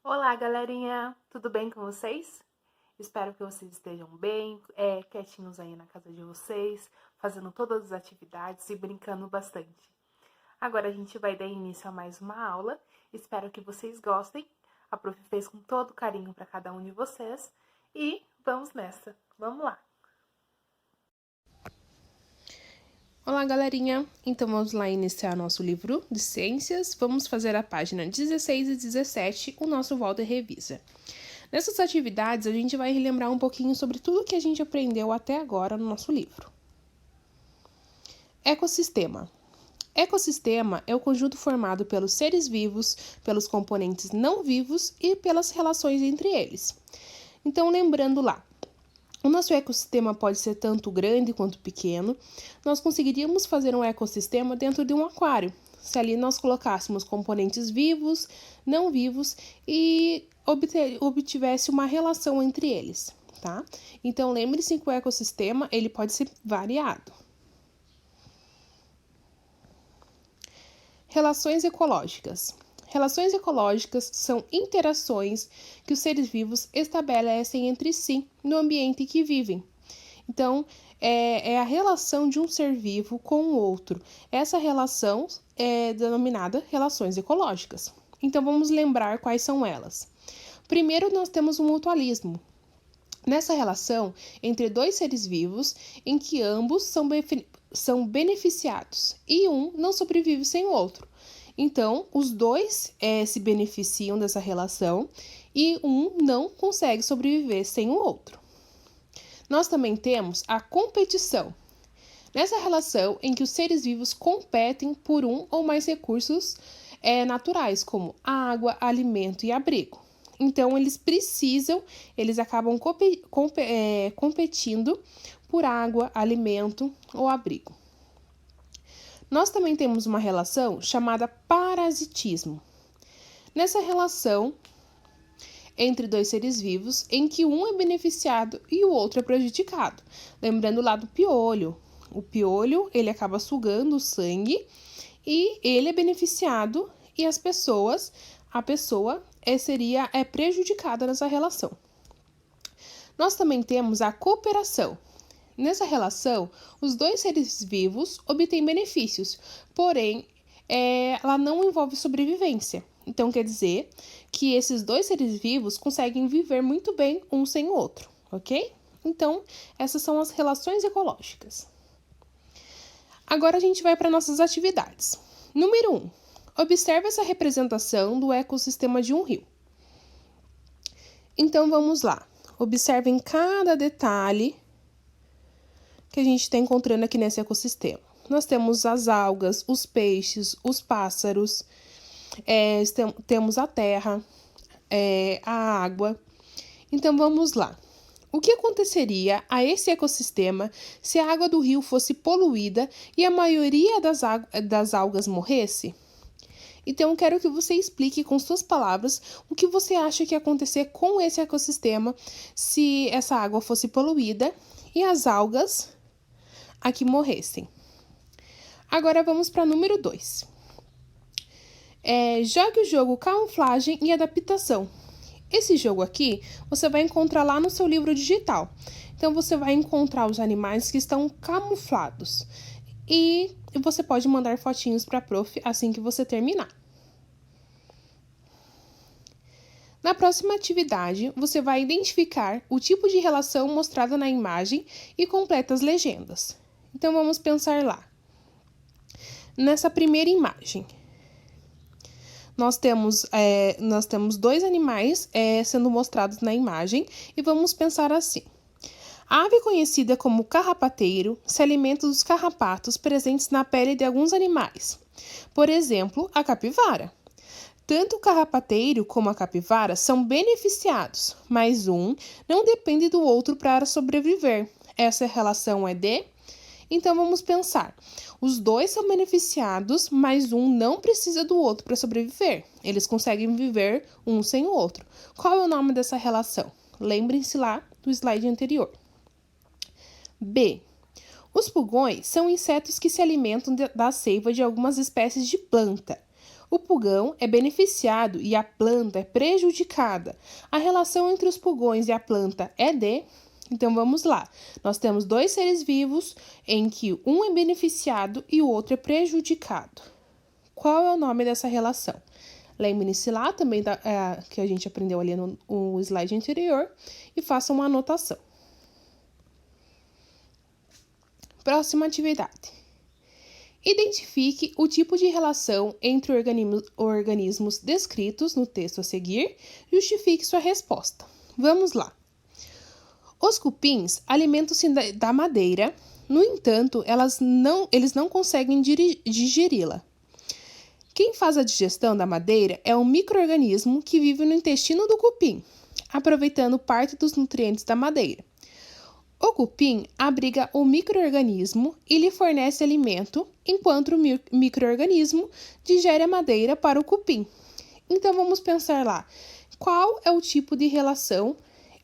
Olá, galerinha! Tudo bem com vocês? Espero que vocês estejam bem, quietinhos aí na casa de vocês, fazendo todas as atividades e brincando bastante. Agora a gente vai dar início a mais uma aula. Espero que vocês gostem. A prof fez com todo carinho para cada um de vocês e vamos nessa. Vamos lá! Olá, galerinha! Então, vamos lá iniciar nosso livro de ciências. Vamos fazer a página 16 e 17, o nosso Volta e Revisa. Nessas atividades, a gente vai relembrar um pouquinho sobre tudo que a gente aprendeu até agora no nosso livro. Ecossistema. Ecossistema é o conjunto formado pelos seres vivos, pelos componentes não vivos e pelas relações entre eles. Então, lembrando lá, o nosso ecossistema pode ser tanto grande quanto pequeno. Nós conseguiríamos fazer um ecossistema dentro de um aquário, se ali nós colocássemos componentes vivos, não vivos e obtivesse uma relação entre eles, tá? Então, lembre-se que o ecossistema ele pode ser variado. Relações ecológicas. Relações ecológicas são interações que os seres vivos estabelecem entre si no ambiente em que vivem. Então, é a relação de um ser vivo com o outro. Essa relação é denominada relações ecológicas. Então, vamos lembrar quais são elas. Primeiro, nós temos o mutualismo. Nessa relação entre dois seres vivos, em que ambos são beneficiados e um não sobrevive sem o outro. Então, os dois se beneficiam dessa relação e um não consegue sobreviver sem o outro. Nós também temos a competição. Nessa relação em que os seres vivos competem por um ou mais recursos naturais, como água, alimento e abrigo. Então, eles acabam competindo por água, alimento ou abrigo. Nós também temos uma relação chamada parasitismo. Nessa relação entre dois seres vivos, em que um é beneficiado e o outro é prejudicado. Lembrando lá do piolho. O piolho, ele acaba sugando o sangue e ele é beneficiado e a pessoa seria prejudicada nessa relação. Nós também temos a cooperação. Nessa relação, os dois seres vivos obtêm benefícios, porém, ela não envolve sobrevivência. Então, quer dizer que esses dois seres vivos conseguem viver muito bem um sem o outro, ok? Então, essas são as relações ecológicas. Agora a gente vai para nossas atividades. Número 1. Observe essa representação do ecossistema de um rio. Então, vamos lá. Observem cada detalhe que a gente está encontrando aqui nesse ecossistema. Nós temos as algas, os peixes, os pássaros, temos a terra, a água. Então, vamos lá. O que aconteceria a esse ecossistema se a água do rio fosse poluída e a maioria das algas morresse? Então, eu quero que você explique com suas palavras o que você acha que ia acontecer com esse ecossistema se essa água fosse poluída e as algas aqui morressem. Agora vamos para número 2. Jogue o jogo Camuflagem e Adaptação. Esse jogo aqui você vai encontrar lá no seu livro digital. Então você vai encontrar os animais que estão camuflados. E você pode mandar fotinhos para a prof assim que você terminar. Na próxima atividade, você vai identificar o tipo de relação mostrada na imagem e completa as legendas. Então, vamos pensar lá. Nessa primeira imagem, nós temos dois animais sendo mostrados na imagem e vamos pensar assim. A ave conhecida como carrapateiro se alimenta dos carrapatos presentes na pele de alguns animais. Por exemplo, a capivara. Tanto o carrapateiro como a capivara são beneficiados, mas um não depende do outro para sobreviver. Essa relação é de... Então, vamos pensar. Os dois são beneficiados, mas um não precisa do outro para sobreviver. Eles conseguem viver um sem o outro. Qual é o nome dessa relação? Lembrem-se lá do slide anterior. B. Os pulgões são insetos que se alimentam da seiva de algumas espécies de planta. O pulgão é beneficiado e a planta é prejudicada. A relação entre os pulgões e a planta é de... Então, vamos lá. Nós temos 2 seres vivos em que um é beneficiado e o outro é prejudicado. Qual é o nome dessa relação? Lembre-se lá também que a gente aprendeu ali no slide anterior e faça uma anotação. Próxima atividade. Identifique o tipo de relação entre organismos descritos no texto a seguir. Justifique sua resposta. Vamos lá. Os cupins alimentam-se da madeira, no entanto, eles não conseguem digeri-la. Quem faz a digestão da madeira é um micro-organismo que vive no intestino do cupim, aproveitando parte dos nutrientes da madeira. O cupim abriga o micro-organismo e lhe fornece alimento, enquanto o micro-organismo digere a madeira para o cupim. Então, vamos pensar lá. Qual é o tipo de relação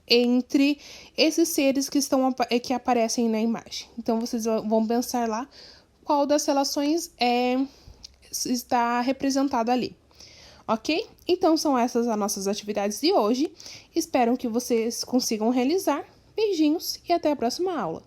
entre esses seres que aparecem na imagem? Então, vocês vão pensar lá qual das relações está representada ali. Ok? Então, são essas as nossas atividades de hoje. Espero que vocês consigam realizar. Beijinhos e até a próxima aula.